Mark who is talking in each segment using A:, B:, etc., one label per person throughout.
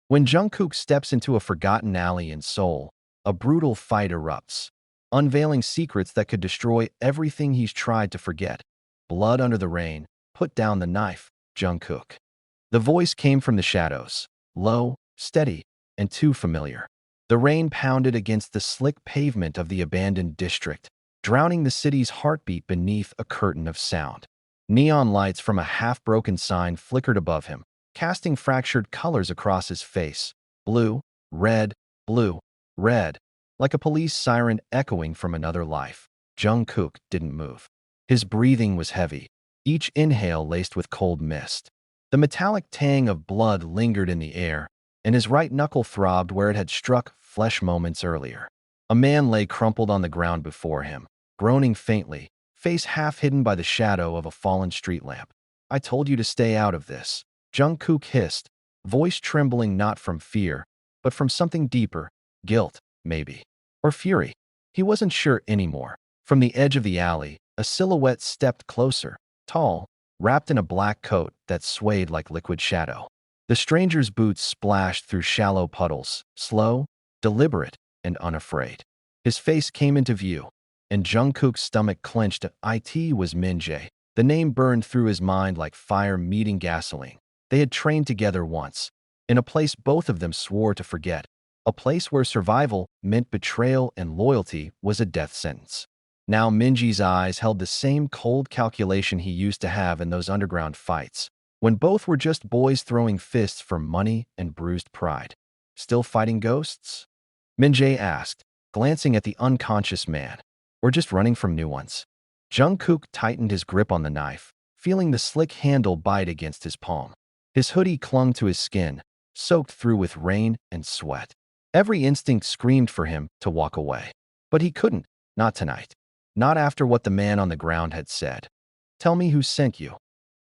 A: When Jungkook steps into a forgotten alley in Seoul, a brutal fight erupts, unveiling secrets that could destroy everything he's tried to forget. Blood under the rain, put down the knife, Jungkook. The voice came from the shadows, low, steady, and too familiar. The rain pounded against the slick pavement of the abandoned district, drowning the city's heartbeat beneath a curtain of sound. Neon lights from a half-broken sign flickered above him, casting fractured colors across his face. Blue, red, blue, red. Like a police siren echoing from another life. Jungkook didn't move. His breathing was heavy, each inhale laced with cold mist. The metallic tang of blood lingered in the air, and his right knuckle throbbed where it had struck flesh moments earlier. A man lay crumpled on the ground before him, groaning faintly, face half hidden by the shadow of a fallen street lamp. "I told you to stay out of this," Jungkook hissed, voice trembling not from fear, but from something deeper, guilt, maybe, or fury. He wasn't sure anymore. From the edge of the alley, a silhouette stepped closer, tall, wrapped in a black coat that swayed like liquid shadow. The stranger's boots splashed through shallow puddles, slow, deliberate, and unafraid. His face came into view, and Jungkook's stomach clenched. It was Min-jae. The name burned through his mind like fire meeting gasoline. They had trained together once, in a place both of them swore to forget, a place where survival meant betrayal and loyalty was a death sentence. Now Min-jae's eyes held the same cold calculation he used to have in those underground fights, when both were just boys throwing fists for money and bruised pride. "Still fighting ghosts?" Min-jae asked, glancing at the unconscious man. "Or just running from new ones?" Jungkook tightened his grip on the knife, feeling the slick handle bite against his palm. His hoodie clung to his skin, soaked through with rain and sweat. Every instinct screamed for him to walk away. But he couldn't, not tonight. Not after what the man on the ground had said. "Tell me who sent you,"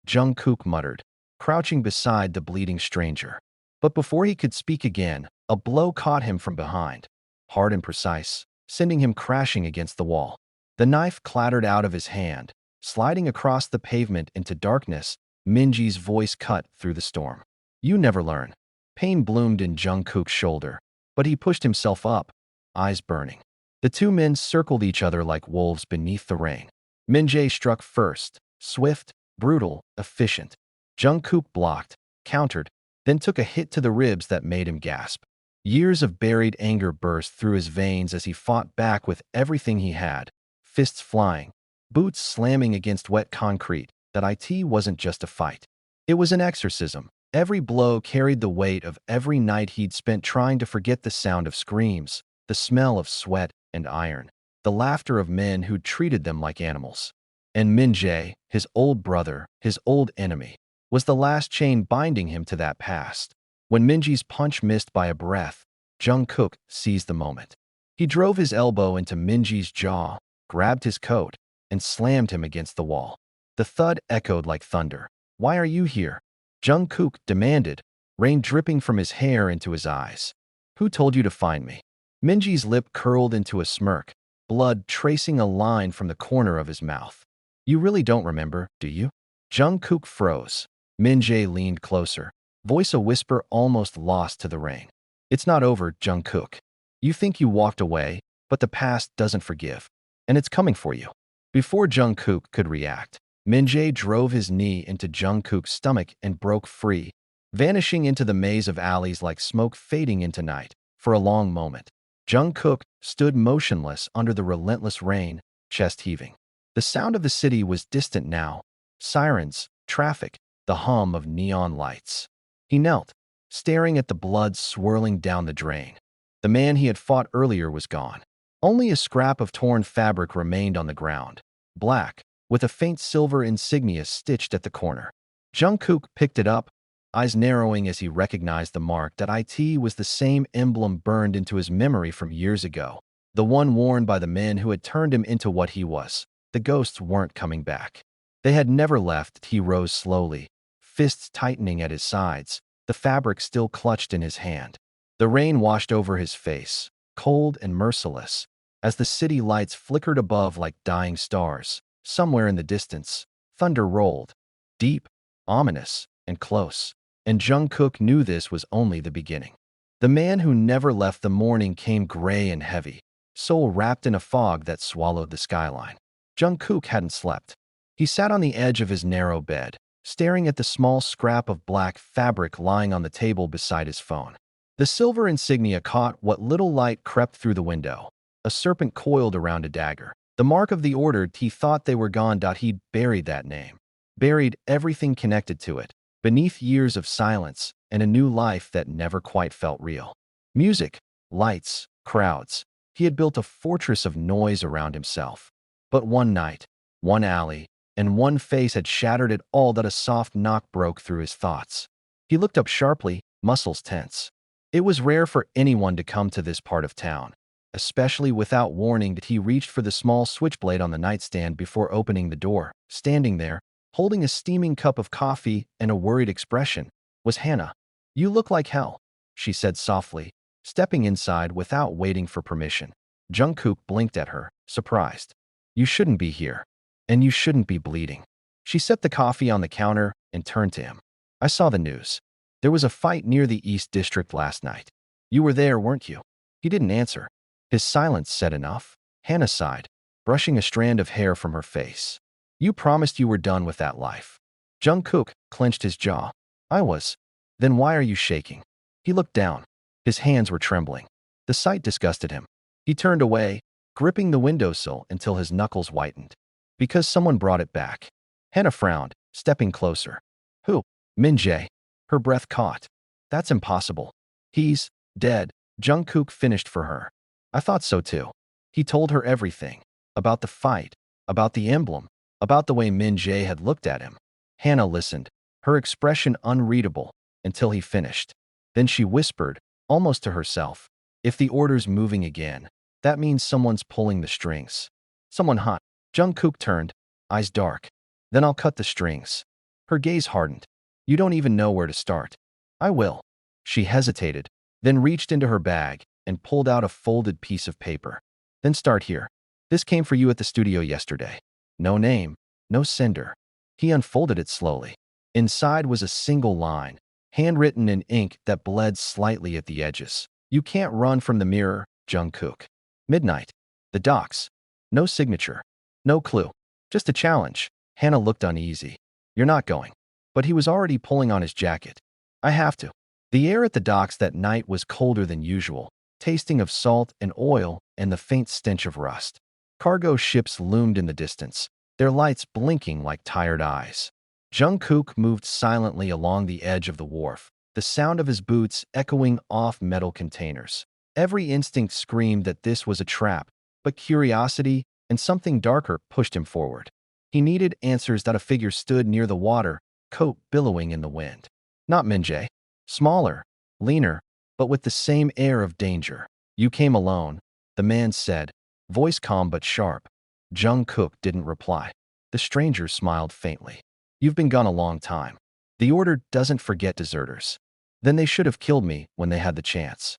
A: Jungkook muttered, crouching beside the bleeding stranger. But before he could speak again, a blow caught him from behind, hard and precise, sending him crashing against the wall. The knife clattered out of his hand, sliding across the pavement into darkness. Min-jae's voice cut through the storm. "You never learn." Pain bloomed in Jungkook's shoulder, but he pushed himself up, eyes burning. The two men circled each other like wolves beneath the rain. Min-jae struck first, swift, brutal, efficient. Jungkook blocked, countered, then took a hit to the ribs that made him gasp. Years of buried anger burst through his veins as he fought back with everything he had, fists flying, boots slamming against wet concrete. That it wasn't just a fight. It was an exorcism. Every blow carried the weight of every night he'd spent trying to forget, the sound of screams, the smell of sweat and iron, the laughter of men who'd treated them like animals. And Min-jae, his old brother, his old enemy, was the last chain binding him to that past. When Min-jae's punch missed by a breath, Jungkook seized the moment. He drove his elbow into Min-jae's jaw, grabbed his coat, and slammed him against the wall. The thud echoed like thunder. "Why are you here?" Jungkook demanded, rain dripping from his hair into his eyes. "Who told you to find me?" Min-jae's lip curled into a smirk, blood tracing a line from the corner of his mouth. "You really don't remember, do you?" Jungkook froze. Min-jae leaned closer, voice a whisper almost lost to the rain. "It's not over, Jungkook. You think you walked away, but the past doesn't forgive. And it's coming for you." Before Jungkook could react, Min-jae drove his knee into Jungkook's stomach and broke free, vanishing into the maze of alleys like smoke fading into night. For a long moment, Jungkook stood motionless under the relentless rain, chest heaving. The sound of the city was distant now. Sirens, traffic, the hum of neon lights. He knelt, staring at the blood swirling down the drain. The man he had fought earlier was gone. Only a scrap of torn fabric remained on the ground, black, with a faint silver insignia stitched at the corner. Jungkook picked it up, eyes narrowing as he recognized the mark. That it was the same emblem burned into his memory from years ago, the one worn by the men who had turned him into what he was. The ghosts weren't coming back. They had never left. He rose slowly, fists tightening at his sides, the fabric still clutched in his hand. The rain washed over his face, cold and merciless, as the city lights flickered above like dying stars. Somewhere in the distance, thunder rolled, deep, ominous, and close. and Jungkook knew this was only the beginning. The man who never left the morning came gray and heavy, soul wrapped in a fog that swallowed the skyline. Jungkook hadn't slept. He sat on the edge of his narrow bed, staring at the small scrap of black fabric lying on the table beside his phone. The silver insignia caught what little light crept through the window. A serpent coiled around a dagger. The mark of the order. He thought they were gone. He'd buried that name. Buried everything connected to it, beneath years of silence and a new life that never quite felt real. Music, lights, crowds. He had built a fortress of noise around himself. But one night, one alley, and one face had shattered it all. That a soft knock broke through his thoughts. He looked up sharply, muscles tense. It was rare for anyone to come to this part of town, especially without warning. That he reached for the small switchblade on the nightstand before opening the door. Standing there, holding a steaming cup of coffee and a worried expression, was Hannah. "You look like hell," she said softly, stepping inside without waiting for permission. Jungkook blinked at her, surprised. "You shouldn't be here. And you shouldn't be bleeding." She set the coffee on the counter and turned to him. "I saw the news. There was a fight near the East District last night. You were there, weren't you?" He didn't answer. His silence said enough. Hannah sighed, brushing a strand of hair from her face. "You promised you were done with that life." Jungkook clenched his jaw. "I was." "Then why are you shaking?" He looked down. His hands were trembling. The sight disgusted him. He turned away, gripping the windowsill until his knuckles whitened. "Because someone brought it back." Hannah frowned, stepping closer. "Who?" "Min-jae." Her breath caught. "That's impossible." "He's dead," Jungkook finished for her. "I thought so too." He told her everything. About the fight, about the emblem, about the way Min-jae had looked at him. Hannah listened, her expression unreadable, until he finished. Then she whispered, almost to herself, "If the order's moving again, that means someone's pulling the strings." "Someone hot." Jungkook turned, eyes dark. "Then I'll cut the strings." Her gaze hardened. "You don't even know where to start." "I will." She hesitated, then reached into her bag and pulled out a folded piece of paper. "Then start here. This came for you at the studio yesterday. No name, no sender." He unfolded it slowly. Inside was a single line, handwritten in ink that bled slightly at the edges. "You can't run from the mirror, Jungkook." Midnight. The docks. No signature. No clue. Just a challenge. Hannah looked uneasy. "You're not going." But he was already pulling on his jacket. "I have to." The air at the docks that night was colder than usual, tasting of salt and oil and the faint stench of rust. Cargo ships loomed in the distance, their lights blinking like tired eyes. Jungkook moved silently along the edge of the wharf, the sound of his boots echoing off metal containers. Every instinct screamed that this was a trap, but curiosity and something darker pushed him forward. He needed answers. That a figure stood near the water, coat billowing in the wind. Not Min-jae. Smaller, leaner, but with the same air of danger. "You came alone," the man said, voice calm but sharp. Jungkook didn't reply. The stranger smiled faintly. "You've been gone a long time. The order doesn't forget deserters." "Then they should have killed me when they had the chance."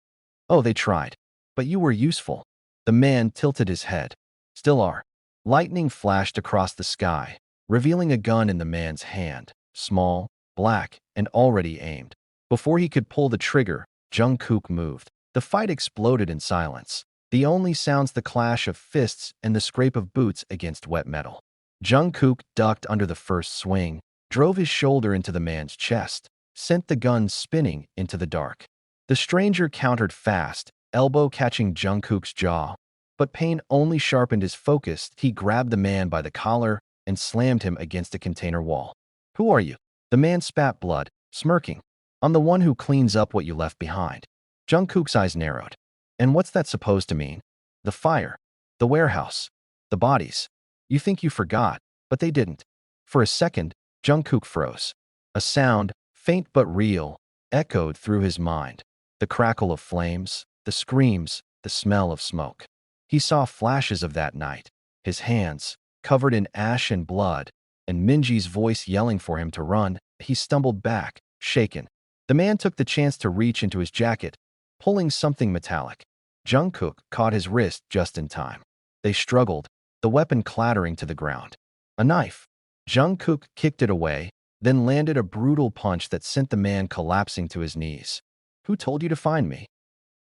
A: "Oh, they tried. But you were useful." The man tilted his head. "Still are." Lightning flashed across the sky, revealing a gun in the man's hand, small, black, and already aimed. Before he could pull the trigger, Jungkook moved. The fight exploded in silence. The only sounds the clash of fists and the scrape of boots against wet metal. Jungkook ducked under the first swing, drove his shoulder into the man's chest, sent the gun spinning into the dark. The stranger countered fast, elbow catching Jungkook's jaw. But pain only sharpened his focus. He grabbed the man by the collar and slammed him against a container wall. "Who are you?" The man spat blood, smirking. "I'm the one who cleans up what you left behind." Jungkook's eyes narrowed. "And what's that supposed to mean?" "The fire. The warehouse. The bodies. You think you forgot, but they didn't." For a second, Jungkook froze. A sound, faint but real, echoed through his mind. The crackle of flames, the screams, the smell of smoke. He saw flashes of that night. His hands, covered in ash and blood, and Minji's voice yelling for him to run. He stumbled back, shaken. The man took the chance to reach into his jacket, pulling something metallic. Jungkook caught his wrist just in time. They struggled, the weapon clattering to the ground. A knife. Jungkook kicked it away, then landed a brutal punch that sent the man collapsing to his knees. "Who told you to find me?"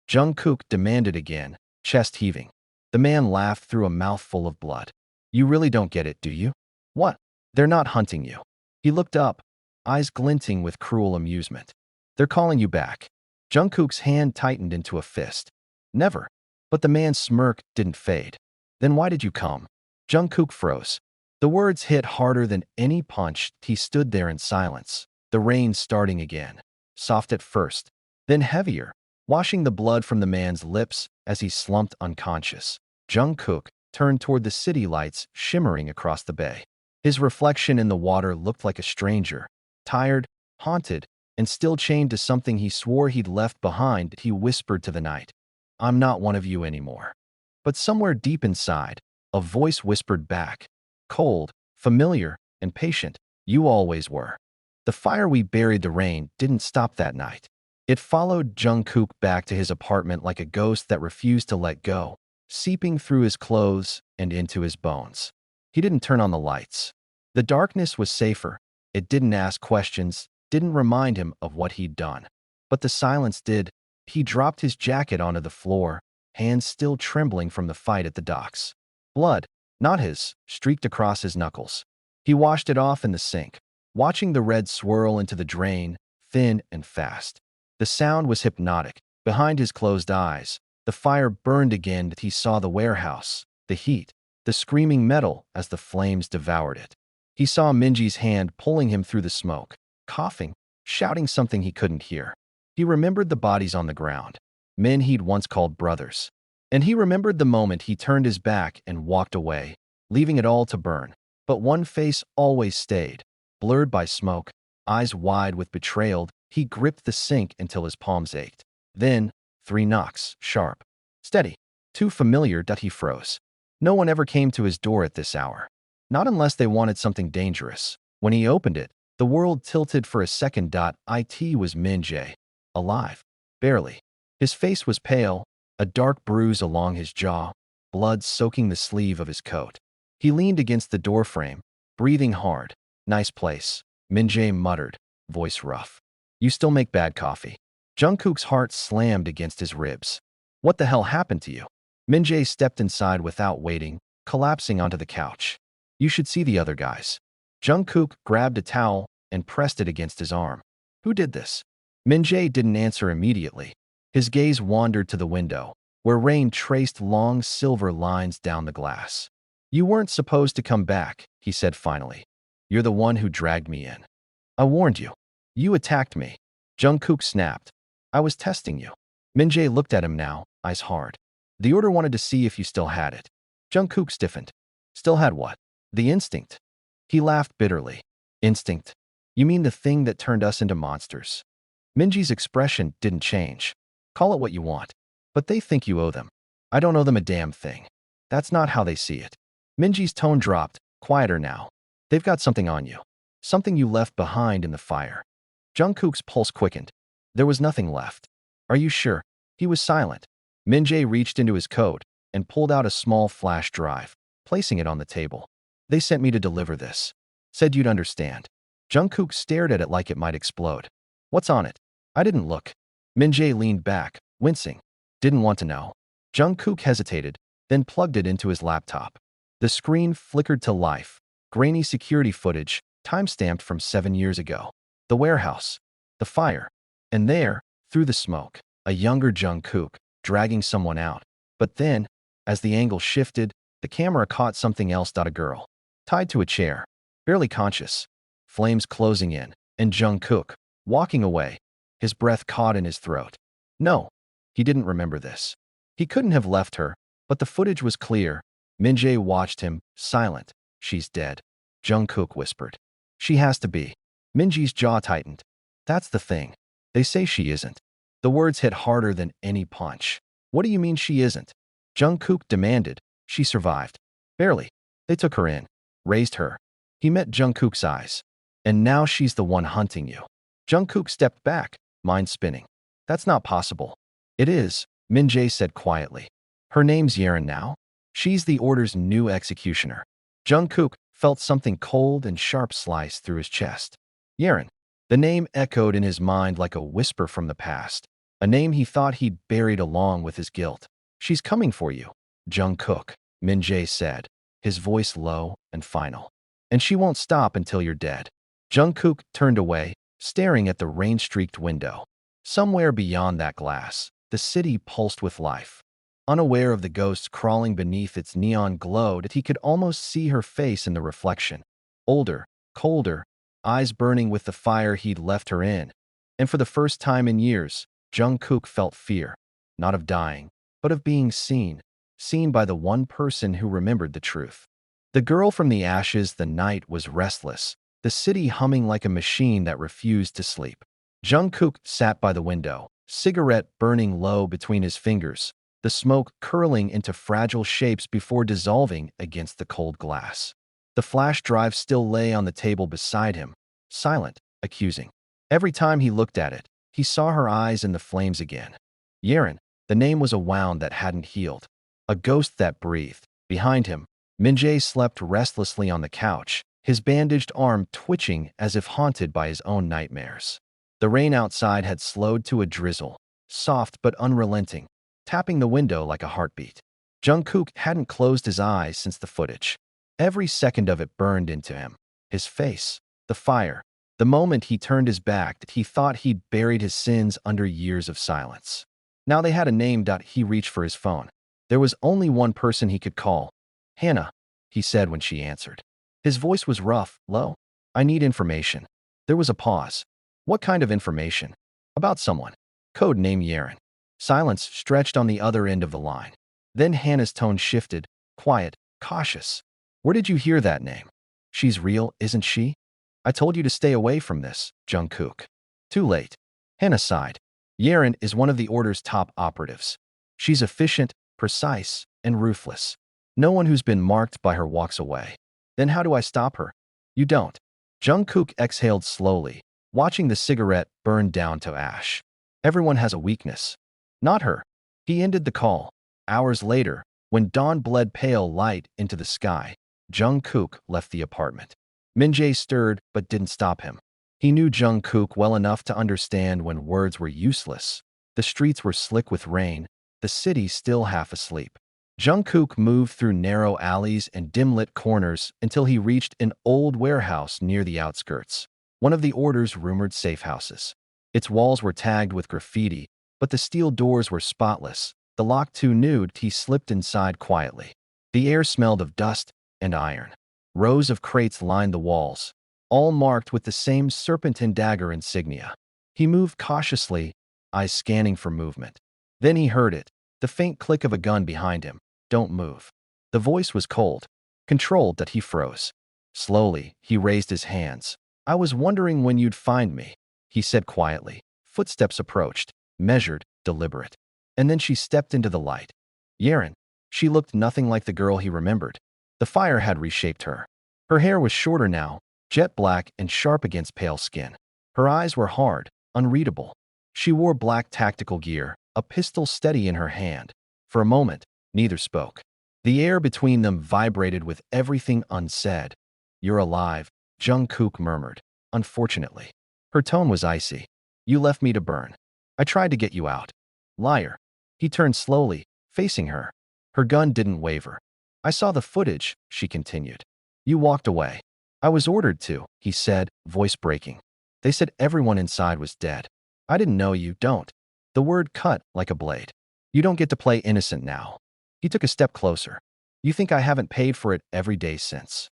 A: Jungkook demanded again, chest heaving. The man laughed through a mouthful of blood. "You really don't get it, do you? What? They're not hunting you." He looked up, eyes glinting with cruel amusement. "They're calling you back." Jungkook's hand tightened into a fist. "Never." But the man's smirk didn't fade. "Then why did you come?" Jungkook froze. The words hit harder than any punch. He stood there in silence, the rain starting again, soft at first, then heavier, washing the blood from the man's lips as he slumped unconscious. Jungkook turned toward the city lights shimmering across the bay. His reflection in the water looked like a stranger, tired, haunted, and still chained to something he swore he'd left behind. He whispered to the night, "I'm not one of you anymore." But somewhere deep inside, a voice whispered back, cold, familiar, and patient, "You always were." The fire we buried the rain didn't stop that night. It followed Jungkook back to his apartment like a ghost that refused to let go, seeping through his clothes and into his bones. He didn't turn on the lights. The darkness was safer. It didn't ask questions, didn't remind him of what he'd done. But the silence did. He dropped his jacket onto the floor, hands still trembling from the fight at the docks. Blood, not his, streaked across his knuckles. He washed it off in the sink, watching the red swirl into the drain, thin and fast. The sound was hypnotic. Behind his closed eyes, the fire burned again. He saw the warehouse, the heat, the screaming metal as the flames devoured it. He saw Minji's hand pulling him through the smoke, coughing, shouting something he couldn't hear. He remembered the bodies on the ground, men he'd once called brothers. And he remembered the moment he turned his back and walked away, leaving it all to burn. But one face always stayed, blurred by smoke, eyes wide with betrayal. He gripped the sink until his palms ached. Then, 3 knocks, sharp, steady, too familiar that he froze. No one ever came to his door at this hour. Not unless they wanted something dangerous. When he opened it, the world tilted for a second. It was Min Jae. Alive. Barely. His face was pale, a dark bruise along his jaw, blood soaking the sleeve of his coat. He leaned against the doorframe, breathing hard. "Nice place," Min Jae muttered, voice rough. "You still make bad coffee." Jungkook's heart slammed against his ribs. "What the hell happened to you?" Min Jae stepped inside without waiting, collapsing onto the couch. "You should see the other guys." Jungkook grabbed a towel and pressed it against his arm. "Who did this?" Min Jae didn't answer immediately. His gaze wandered to the window, where rain traced long silver lines down the glass. "You weren't supposed to come back," he said finally. "You're the one who dragged me in. I warned you. You attacked me." Jungkook snapped. "I was testing you." Min Jae looked at him now, eyes hard. "The order wanted to see if you still had it." Jungkook stiffened. "Still had what?" "The instinct." He laughed bitterly. "Instinct? You mean the thing that turned us into monsters?" Minji's expression didn't change. "Call it what you want. But they think you owe them." "I don't owe them a damn thing. That's not how they see it." Minji's tone dropped, quieter now. "They've got something on you. Something you left behind in the fire." Jungkook's pulse quickened. There was nothing left. "Are you sure?" He was silent. Min Jae reached into his coat and pulled out a small flash drive, placing it on the table. "They sent me to deliver this. Said you'd understand." Jungkook stared at it like it might explode. "What's on it?" "I didn't look." Min Jae leaned back, wincing. "Didn't want to know." Jungkook hesitated, then plugged it into his laptop. The screen flickered to life. Grainy security footage, time-stamped from 7 years ago. The warehouse. The fire. And there, through the smoke, a younger Jungkook, dragging someone out. But then, as the angle shifted, the camera caught something else. A girl, tied to a chair, barely conscious. Flames closing in, and Jungkook, walking away, his breath caught in his throat. No, he didn't remember this. He couldn't have left her, but the footage was clear. Min Jae watched him, silent. "She's dead," Jungkook whispered. "She has to be." Minji's jaw tightened. "That's the thing. They say she isn't." The words hit harder than any punch. "What do you mean she isn't?" Jungkook demanded. "She survived." "Barely. They took her in. Raised her." He met Jungkook's eyes. "And now she's the one hunting you." Jungkook stepped back, mind spinning. "That's not possible." "It is," Min Jae said quietly. "Her name's Yeren now. She's the Order's new executioner." Jungkook felt something cold and sharp slice through his chest. Yeren. The name echoed in his mind like a whisper from the past, a name he thought he'd buried along with his guilt. She's coming for you, Jungkook, Min-jae said, his voice low and final. And she won't stop until you're dead. Jungkook turned away, staring at the rain-streaked window. Somewhere beyond that glass, the city pulsed with life. Unaware of the ghosts crawling beneath its neon glow, that he could almost see her face in the reflection. Older, colder, eyes burning with the fire he'd left her in. And for the first time in years, Jungkook felt fear, not of dying, but of being seen by the one person who remembered the truth. The girl from the ashes. The night was restless, the city humming like a machine that refused to sleep. Jungkook sat by the window, cigarette burning low between his fingers, the smoke curling into fragile shapes before dissolving against the cold glass. The flash drive still lay on the table beside him, silent, accusing. Every time he looked at it, he saw her eyes in the flames again. Yeren, the name was a wound that hadn't healed, a ghost that breathed. Behind him, Min-jae slept restlessly on the couch, his bandaged arm twitching as if haunted by his own nightmares. The rain outside had slowed to a drizzle, soft but unrelenting, tapping the window like a heartbeat. Jungkook hadn't closed his eyes since the footage. Every second of it burned into him. His face, the fire, the moment he turned his back, that he thought he'd buried his sins under years of silence. Now they had a name. He reached for his phone. There was only one person he could call. Hannah, he said when she answered. His voice was rough, low. I need information. There was a pause. What kind of information? About someone. Code name Yeren. Silence stretched on the other end of the line. Then Hannah's tone shifted, quiet, cautious. Where did you hear that name? She's real, isn't she? I told you to stay away from this, Jungkook. Too late. Hannah sighed. Yeren is one of the Order's top operatives. She's efficient, precise, and ruthless. No one who's been marked by her walks away. Then how do I stop her? You don't. Jungkook exhaled slowly, watching the cigarette burn down to ash. Everyone has a weakness. Not her. He ended the call. Hours later, when dawn bled pale light into the sky, Jungkook left the apartment. Min-jae stirred but didn't stop him. He knew Jungkook well enough to understand when words were useless. The streets were slick with rain, the city still half asleep. Jungkook moved through narrow alleys and dim-lit corners until he reached an old warehouse near the outskirts, one of the Order's rumored safe houses. Its walls were tagged with graffiti, but the steel doors were spotless, the lock too new. He slipped inside quietly. The air smelled of dust and iron. Rows of crates lined the walls, all marked with the same serpentine dagger insignia. He moved cautiously, eyes scanning for movement. Then he heard it, the faint click of a gun behind him. Don't move. The voice was cold, controlled. That he froze. Slowly, he raised his hands. I was wondering when you'd find me, he said quietly. Footsteps approached, measured, deliberate. And then she stepped into the light. Yeren. She looked nothing like the girl he remembered. The fire had reshaped her. Her hair was shorter now, jet black and sharp against pale skin. Her eyes were hard, unreadable. She wore black tactical gear, a pistol steady in her hand. For a moment, neither spoke. The air between them vibrated with everything unsaid. You're alive, Jungkook murmured, unfortunately. Her tone was icy. You left me to burn. I tried to get you out. Liar. He turned slowly, facing her. Her gun didn't waver. I saw the footage, she continued. You walked away. I was ordered to, he said, voice breaking. They said everyone inside was dead. I didn't know you. Don't. The word cut like a blade. You don't get to play innocent now. He took a step closer. You think I haven't paid for it every day since?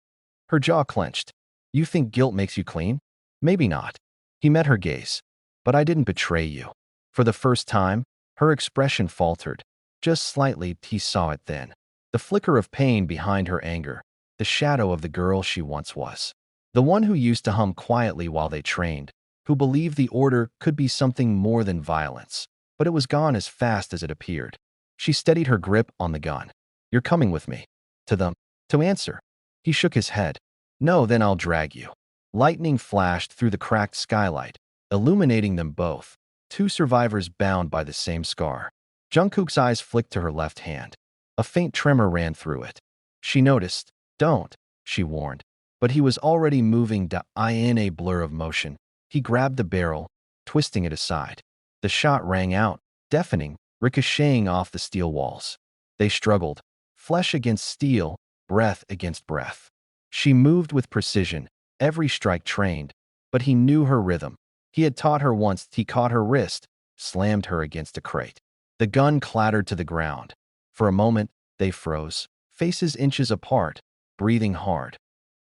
A: Her jaw clenched. You think guilt makes you clean? Maybe not. He met her gaze. But I didn't betray you. For the first time, her expression faltered. Just slightly. He saw it then. The flicker of pain behind her anger, the shadow of the girl she once was. The one who used to hum quietly while they trained, who believed the Order could be something more than violence. But it was gone as fast as it appeared. She steadied her grip on the gun. You're coming with me. To them. To answer. He shook his head. No, then I'll drag you. Lightning flashed through the cracked skylight, illuminating them both, two survivors bound by the same scar. Jungkook's eyes flicked to her left hand. A faint tremor ran through it. She noticed. Don't, she warned. but he was already moving in a blur of motion. He grabbed the barrel, twisting it aside. The shot rang out, deafening, ricocheting off the steel walls. They struggled, flesh against steel, breath against breath. She moved with precision, every strike trained, but he knew her rhythm. He had taught her once. He caught her wrist, slammed her against a crate. The gun clattered to the ground. For a moment, they froze, faces inches apart, breathing hard.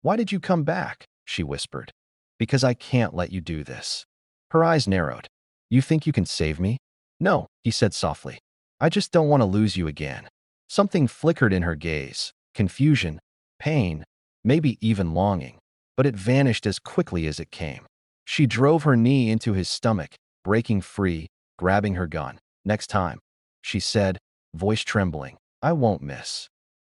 A: "Why did you come back?" she whispered. "Because I can't let you do this." Her eyes narrowed. "You think you can save me?" "No," he said softly. "I just don't want to lose you again." Something flickered in her gaze. Confusion, pain, maybe even longing. But it vanished as quickly as it came. She drove her knee into his stomach, breaking free, grabbing her gun. "Next time," she said, voice trembling, "I won't miss."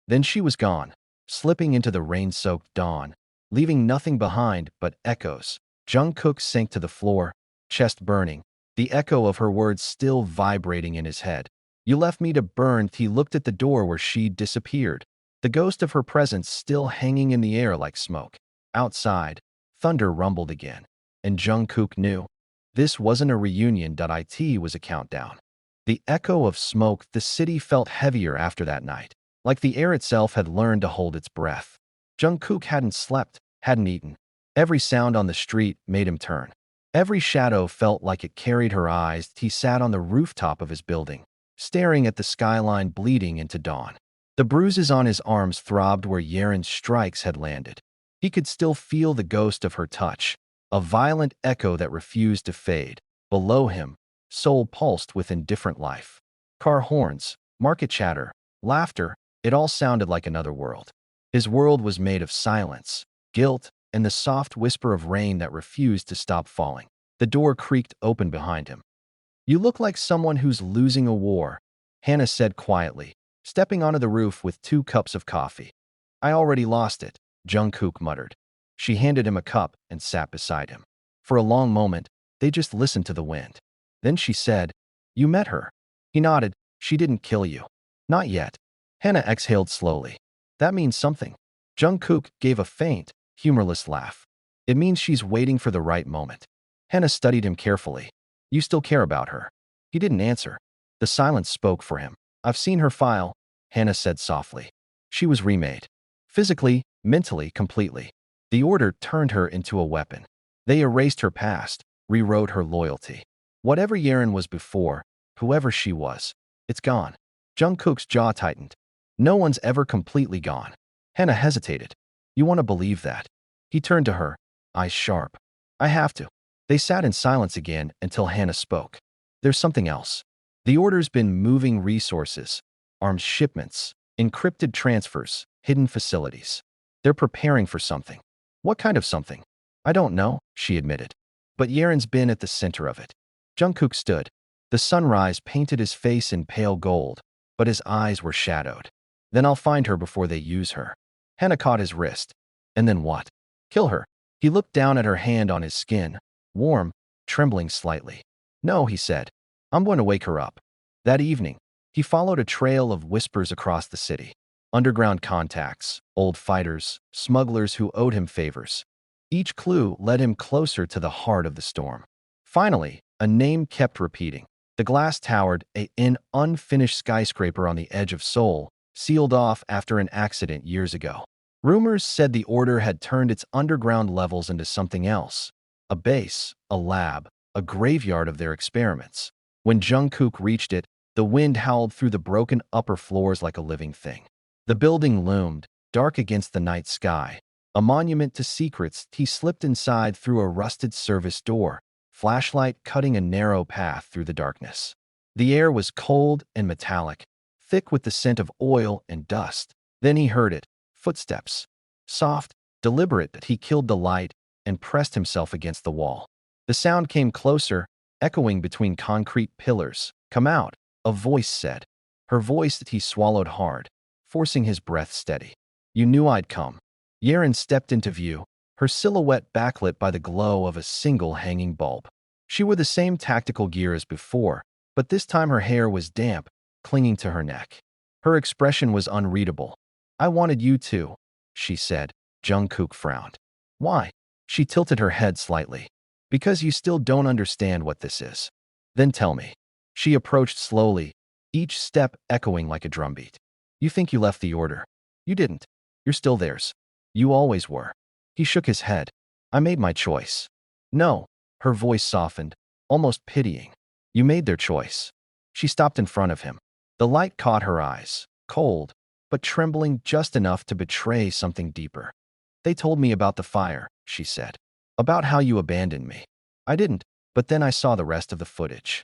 A: Then she was gone, slipping into the rain-soaked dawn, leaving nothing behind but echoes. Jungkook sank to the floor, chest burning, the echo of her words still vibrating in his head. "You left me to burn." He looked at the door where she'd disappeared, the ghost of her presence still hanging in the air like smoke. Outside, thunder rumbled again, and Jungkook knew this wasn't a reunion. It was a countdown. The echo of smoke. The city felt heavier after that night, like the air itself had learned to hold its breath. Jungkook hadn't slept, hadn't eaten. Every sound on the street made him turn. Every shadow felt like it carried her eyes. He sat on the rooftop of his building, staring at the skyline bleeding into dawn. The bruises on his arms throbbed where Yaren's strikes had landed. He could still feel the ghost of her touch, a violent echo that refused to fade. Below him, Seoul pulsed with indifferent life. Car horns, market chatter, laughter, it all sounded like another world. His world was made of silence, guilt, and the soft whisper of rain that refused to stop falling. The door creaked open behind him. "You look like someone who's losing a war," Hannah said quietly, stepping onto the roof with 2 cups of coffee. "I already lost it," Jungkook muttered. She handed him a cup and sat beside him. For a long moment, they just listened to the wind. Then she said, "You met her." He nodded. "She didn't kill you." "Not yet." Hannah exhaled slowly. "That means something." Jungkook gave a faint, humorless laugh. "It means she's waiting for the right moment." Hannah studied him carefully. "You still care about her?" He didn't answer. The silence spoke for him. "I've seen her file," Hannah said softly. She was remade. Physically, mentally, completely. The order turned her into a weapon. They erased her past, rewrote her loyalty. Whatever Yaren was before, whoever she was, it's gone. Jungkook's jaw tightened. "No one's ever completely gone." Hannah hesitated. "You want to believe that?" He turned to her, eyes sharp. "I have to." They sat in silence again until Hannah spoke. "There's something else. The order's been moving resources, arms shipments, encrypted transfers, hidden facilities. They're preparing for something." "What kind of something?" "I don't know," she admitted. "But Yaren's been at the center of it." Jungkook stood. The sunrise painted his face in pale gold, but his eyes were shadowed. "Then I'll find her before they use her." Hannah caught his wrist. "And then what?" "Kill her." He looked down at her hand on his skin, warm, trembling slightly. "No," he said. "I'm going to wake her up." That evening, he followed a trail of whispers across the city. Underground contacts, old fighters, smugglers who owed him favors. Each clue led him closer to the heart of the storm. Finally, a name kept repeating. The glass-towered, an unfinished skyscraper on the edge of Seoul, sealed off after an accident years ago. Rumors said the order had turned its underground levels into something else. A base, a lab, a graveyard of their experiments. When Jungkook reached it, the wind howled through the broken upper floors like a living thing. The building loomed, dark against the night sky. A monument to secrets. He slipped inside through a rusted service door, flashlight cutting a narrow path through the darkness. The air was cold and metallic, thick with the scent of oil and dust. Then he heard it, footsteps. Soft, deliberate. He killed the light and pressed himself against the wall. The sound came closer, echoing between concrete pillars. "Come out," a voice said. Her voice that he swallowed hard, forcing his breath steady. "You knew I'd come." Yaren stepped into view, her silhouette backlit by the glow of a single hanging bulb. She wore the same tactical gear as before, but this time her hair was damp, clinging to her neck. Her expression was unreadable. "I wanted you to," she said, Jungkook frowned. Why? She tilted her head slightly. Because you still don't understand what this is. Then tell me. She approached slowly, each step echoing like a drumbeat. You think you left the order. You didn't. You're still theirs. You always were. He shook his head. I made my choice. No. Her voice softened, almost pitying. You made their choice. She stopped in front of him. The light caught her eyes, cold, but trembling just enough to betray something deeper. They told me about the fire, she said. About how you abandoned me. I didn't, but then I saw the rest of the footage.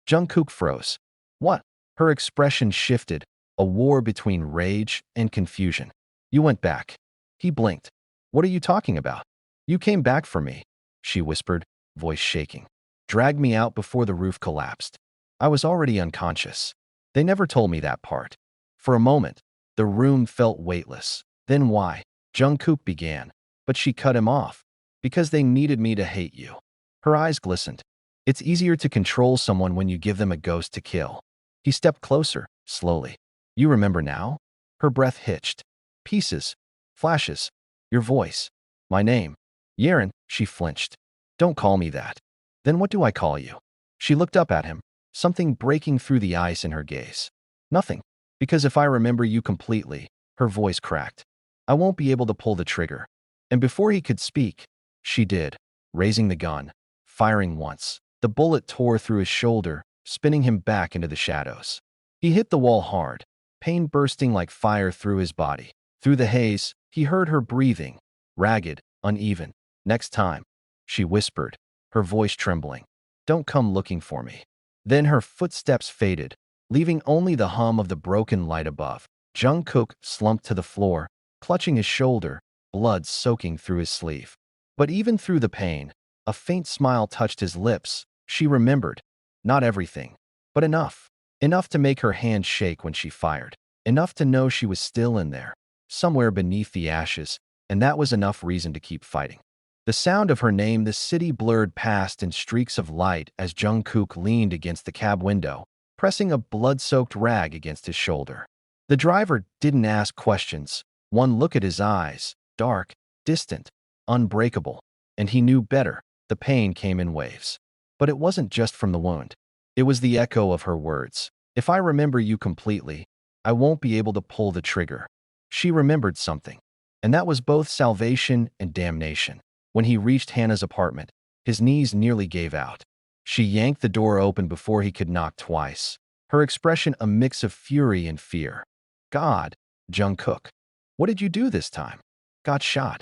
A: Jungkook froze. What? Her expression shifted, a war between rage and confusion. You went back. He blinked. What are you talking about? You came back for me, she whispered, voice shaking. Dragged me out before the roof collapsed. I was already unconscious. They never told me that part. For a moment, the room felt weightless. Then why? Jungkook began, but she cut him off. Because they needed me to hate you. Her eyes glistened. It's easier to control someone when you give them a ghost to kill. He stepped closer, slowly. You remember now? Her breath hitched. Pieces. Flashes. Your voice. My name. Yeren, she flinched. Don't call me that. Then what do I call you? She looked up at him, something breaking through the ice in her gaze. Nothing. Because if I remember you completely, her voice cracked. I won't be able to pull the trigger. And before he could speak, she did, raising the gun, firing once. The bullet tore through his shoulder, spinning him back into the shadows. He hit the wall hard, pain bursting like fire through his body. Through the haze, he heard her breathing, ragged, uneven. Next time, she whispered, her voice trembling. Don't come looking for me. Then her footsteps faded, leaving only the hum of the broken light above. Jungkook slumped to the floor, clutching his shoulder, blood soaking through his sleeve. But even through the pain, a faint smile touched his lips. She remembered. Not everything, but enough. Enough to make her hand shake when she fired. Enough to know she was still in there, somewhere beneath the ashes, and that was enough reason to keep fighting. The sound of her name, the city blurred past in streaks of light as Jungkook leaned against the cab window, pressing a blood-soaked rag against his shoulder. The driver didn't ask questions. One look at his eyes, dark, distant, unbreakable, and he knew better. The pain came in waves. But it wasn't just from the wound. It was the echo of her words. If I remember you completely, I won't be able to pull the trigger. She remembered something, and that was both salvation and damnation. When he reached Hannah's apartment, his knees nearly gave out. She yanked the door open before he could knock twice, her expression a mix of fury and fear. God, Jungkook, what did you do this time? Got shot,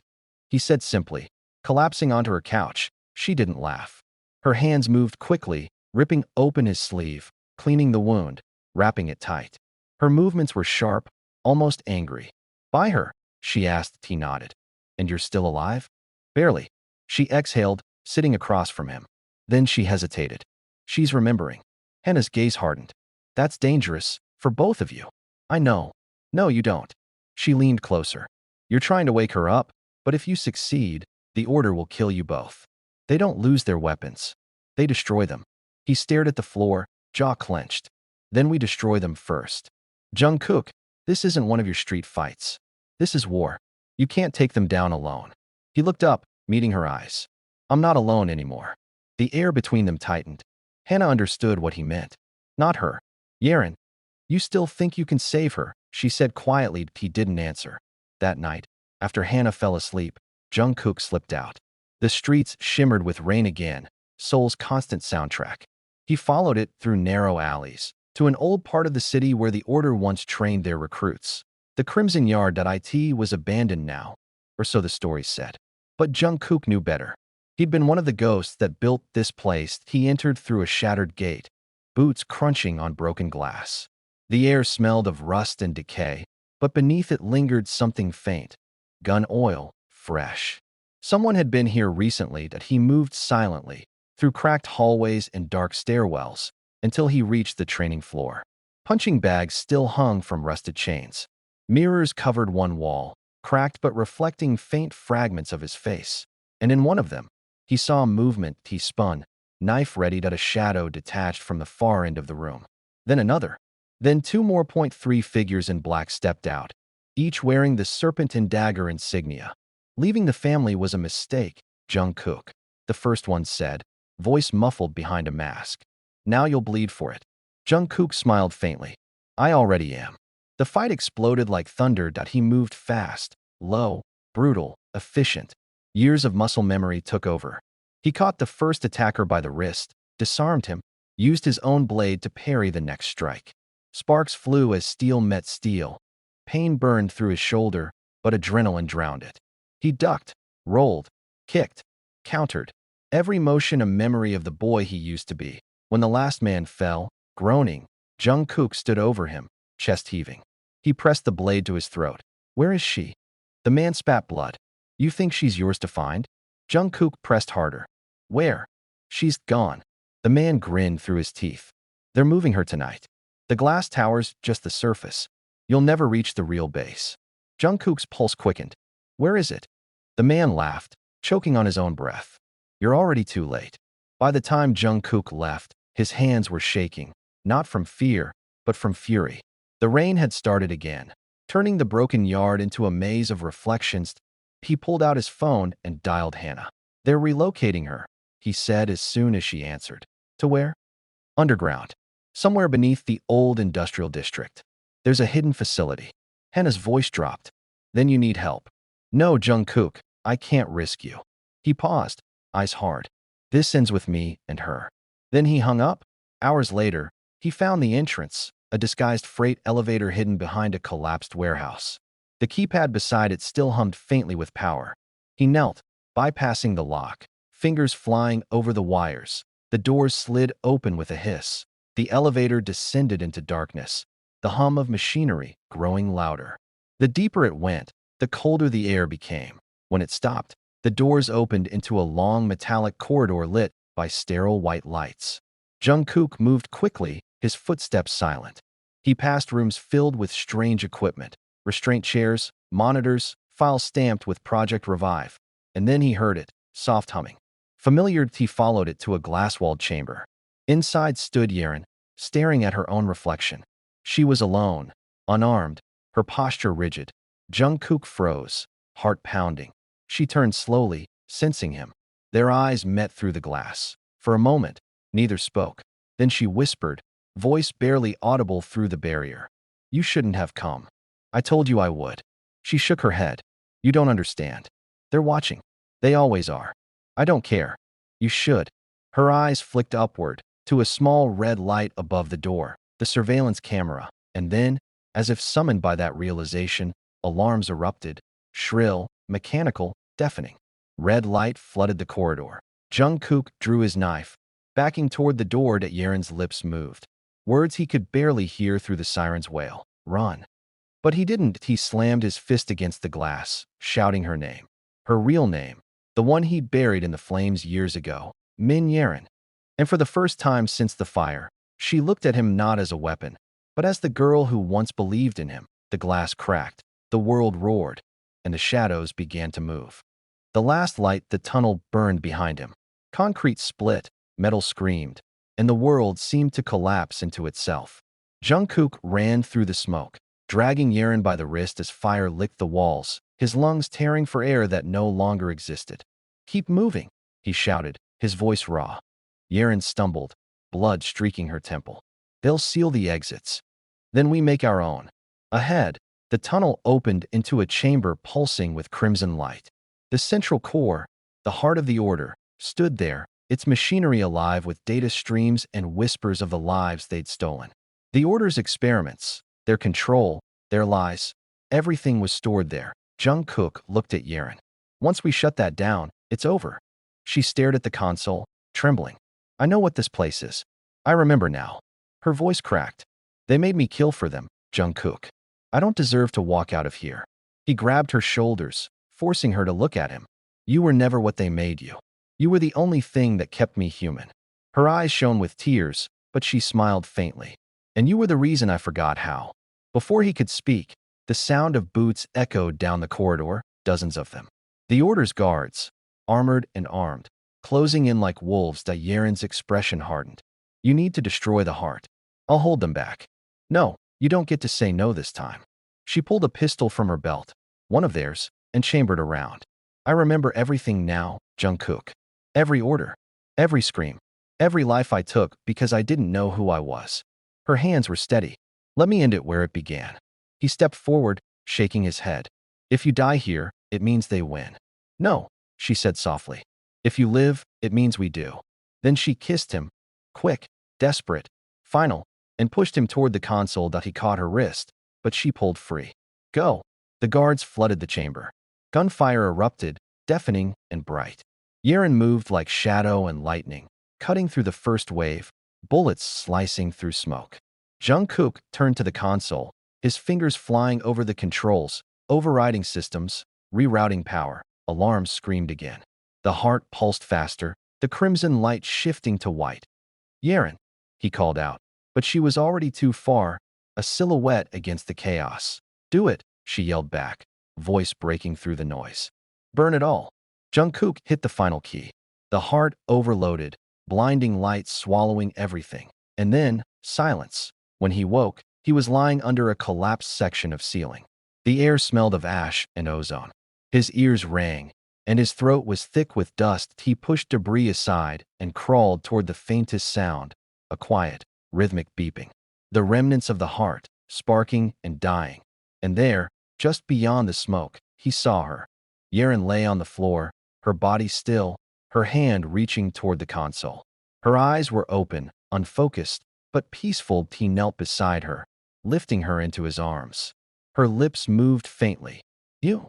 A: he said simply, collapsing onto her couch. She didn't laugh. Her hands moved quickly, ripping open his sleeve, cleaning the wound, wrapping it tight. Her movements were sharp, almost angry. By her, she asked. He nodded. And you're still alive? Barely. She exhaled, sitting across from him. Then she hesitated. She's remembering. Hannah's gaze hardened. That's dangerous, for both of you. I know. No, you don't. She leaned closer. You're trying to wake her up, but if you succeed, the order will kill you both. They don't lose their weapons. They destroy them. He stared at the floor, jaw clenched. Then we destroy them first. Jungkook, this isn't one of your street fights. This is war. You can't take them down alone. He looked up, meeting her eyes. I'm not alone anymore. The air between them tightened. Hannah understood what he meant. Not her. Yeren, you still think you can save her, she said quietly. He didn't answer. That night, after Hannah fell asleep, Jungkook slipped out. The streets shimmered with rain again, Seoul's constant soundtrack. He followed it through narrow alleys, to an old part of the city where the order once trained their recruits. The Crimson Yard. It was abandoned now, or so the stories said. But Jungkook knew better. He'd been one of the ghosts that built this place. He entered through a shattered gate, boots crunching on broken glass. The air smelled of rust and decay, but beneath it lingered something faint. Gun oil, fresh. Someone had been here recently. That he moved silently, through cracked hallways and dark stairwells, until he reached the training floor. Punching bags still hung from rusted chains. Mirrors covered one wall, cracked but reflecting faint fragments of his face. And in one of them, he saw movement. He spun, knife readied. A shadow detached from the far end of the room. Then another. Then two more. 3 figures in black stepped out, each wearing the serpent and dagger insignia. Leaving the family was a mistake, Jungkook, the first one said, voice muffled behind a mask. Now you'll bleed for it. Jungkook smiled faintly. I already am. The fight exploded like thunder. He moved fast, low, brutal, efficient. Years of muscle memory took over. He caught the first attacker by the wrist, disarmed him, used his own blade to parry the next strike. Sparks flew as steel met steel. Pain burned through his shoulder, but adrenaline drowned it. He ducked, rolled, kicked, countered. Every motion a memory of the boy he used to be. When the last man fell, groaning, Jungkook stood over him, chest heaving. He pressed the blade to his throat. Where is she? The man spat blood. You think she's yours to find? Jungkook pressed harder. Where? She's gone. The man grinned through his teeth. They're moving her tonight. The glass tower's just the surface. You'll never reach the real base. Jungkook's pulse quickened. Where is it? The man laughed, choking on his own breath. You're already too late. By the time Jungkook left, his hands were shaking, not from fear, but from fury. The rain had started again, turning the broken yard into a maze of reflections. He pulled out his phone and dialed Hannah. They're relocating her, he said as soon as she answered. To where? Underground. Somewhere beneath the old industrial district. There's a hidden facility. Hannah's voice dropped. Then you need help. No, Jungkook, I can't risk you. He paused, eyes hard. This ends with me and her. Then he hung up. Hours later, he found the entrance, a disguised freight elevator hidden behind a collapsed warehouse. The keypad beside it still hummed faintly with power. He knelt, bypassing the lock, fingers flying over the wires. The doors slid open with a hiss. The elevator descended into darkness, the hum of machinery growing louder. The deeper it went, the colder the air became. When it stopped, the doors opened into a long metallic corridor lit by sterile white lights. Jungkook moved quickly, his footsteps silent. He passed rooms filled with strange equipment, restraint chairs, monitors, files stamped with Project Revive. And then he heard it, soft humming. Familiar, he followed it to a glass-walled chamber. Inside stood Yeren, staring at her own reflection. She was alone, unarmed, her posture rigid. Jungkook froze, heart pounding. She turned slowly, sensing him. Their eyes met through the glass. For a moment, neither spoke. Then she whispered, voice barely audible through the barrier. You shouldn't have come. I told you I would. She shook her head. You don't understand. They're watching. They always are. I don't care. You should. Her eyes flicked upward, to a small red light above the door, the surveillance camera, and then, as if summoned by that realization, alarms erupted, shrill, mechanical, deafening. Red light flooded the corridor. Jungkook drew his knife, backing toward the door. Yeren's lips moved. Words he could barely hear through the siren's wail. Run. But he didn't. He slammed his fist against the glass, shouting her name. Her real name, the one he'd buried in the flames years ago, Min Yeren. And for the first time since the fire, she looked at him not as a weapon, but as the girl who once believed in him. The glass cracked, the world roared, and the shadows began to move. The last light, the tunnel, burned behind him. Concrete split, metal screamed, and the world seemed to collapse into itself. Jungkook ran through the smoke, dragging Yeren by the wrist as fire licked the walls, his lungs tearing for air that no longer existed. Keep moving, he shouted, his voice raw. Yeren stumbled, blood streaking her temple. They'll seal the exits. Then we make our own. Ahead, the tunnel opened into a chamber pulsing with crimson light. The central core, the heart of the order, stood there, its machinery alive with data streams and whispers of the lives they'd stolen. The order's experiments, their control, their lies, everything was stored there. Jungkook looked at Yeren. Once we shut that down, it's over. She stared at the console, trembling. I know what this place is. I remember now. Her voice cracked. They made me kill for them, Jungkook. I don't deserve to walk out of here. He grabbed her shoulders, forcing her to look at him. You were never what they made you. You were the only thing that kept me human. Her eyes shone with tears, but she smiled faintly. And you were the reason I forgot how. Before he could speak, the sound of boots echoed down the corridor, dozens of them. The order's guards, armored and armed, closing in like wolves. Yeren's expression hardened. You need to destroy the heart. I'll hold them back. No, you don't get to say no this time. She pulled a pistol from her belt, one of theirs, and chambered around. I remember everything now, Jungkook. Every order, every scream, every life I took because I didn't know who I was. Her hands were steady. Let me end it where it began. He stepped forward, shaking his head. If you die here, it means they win. No, she said softly. If you live, it means we do. Then she kissed him, quick, desperate, final, and pushed him toward the console that he caught her wrist, but she pulled free. Go. The guards flooded the chamber. Gunfire erupted, deafening and bright. Yeren moved like shadow and lightning, cutting through the first wave, bullets slicing through smoke. Jungkook turned to the console, his fingers flying over the controls, overriding systems, rerouting power. Alarms screamed again. The heart pulsed faster, the crimson light shifting to white. Yeren, he called out, but she was already too far, a silhouette against the chaos. Do it, she yelled back, voice breaking through the noise. Burn it all. Jungkook hit the final key. The heart overloaded, blinding light swallowing everything. And then, silence. When he woke, he was lying under a collapsed section of ceiling. The air smelled of ash and ozone. His ears rang, and his throat was thick with dust. He pushed debris aside and crawled toward the faintest sound, a quiet, rhythmic beeping. The remnants of the heart, sparking and dying. And there, just beyond the smoke, he saw her. Yeren lay on the floor, her body still, her hand reaching toward the console. Her eyes were open, unfocused, but peaceful. He knelt beside her, lifting her into his arms. Her lips moved faintly. You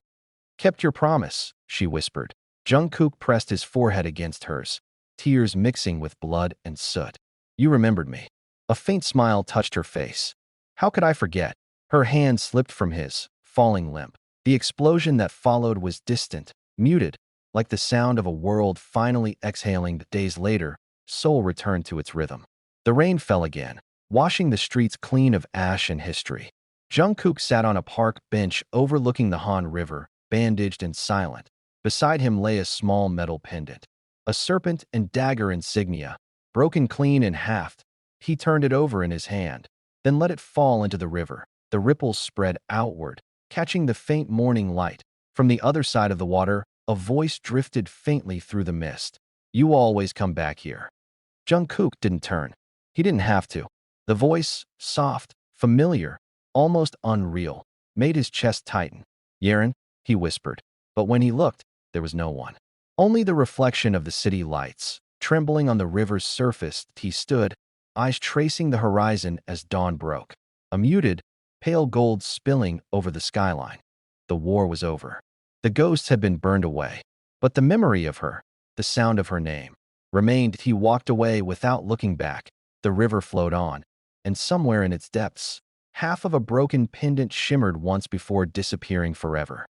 A: kept your promise, she whispered. Jungkook pressed his forehead against hers, tears mixing with blood and soot. You remembered me. A faint smile touched her face. How could I forget? Her hand slipped from his, falling limp. The explosion that followed was distant, muted, like the sound of a world finally exhaling. Days later, Seoul returned to its rhythm. The rain fell again, washing the streets clean of ash and history. Jungkook sat on a park bench overlooking the Han River, bandaged and silent. Beside him lay a small metal pendant, a serpent and dagger insignia, broken clean in half. He turned it over in his hand, then let it fall into the river. The ripples spread outward, catching the faint morning light. From the other side of the water, a voice drifted faintly through the mist. You always come back here. Jungkook didn't turn. He didn't have to. The voice, soft, familiar, almost unreal, made his chest tighten. Yeren, he whispered, but when he looked, there was no one. Only the reflection of the city lights, trembling on the river's surface. He stood, eyes tracing the horizon as dawn broke. A muted, pale gold spilling over the skyline. The war was over. The ghosts had been burned away. But the memory of her, the sound of her name, remained. He walked away without looking back. The river flowed on, and somewhere in its depths, half of a broken pendant shimmered once before disappearing forever.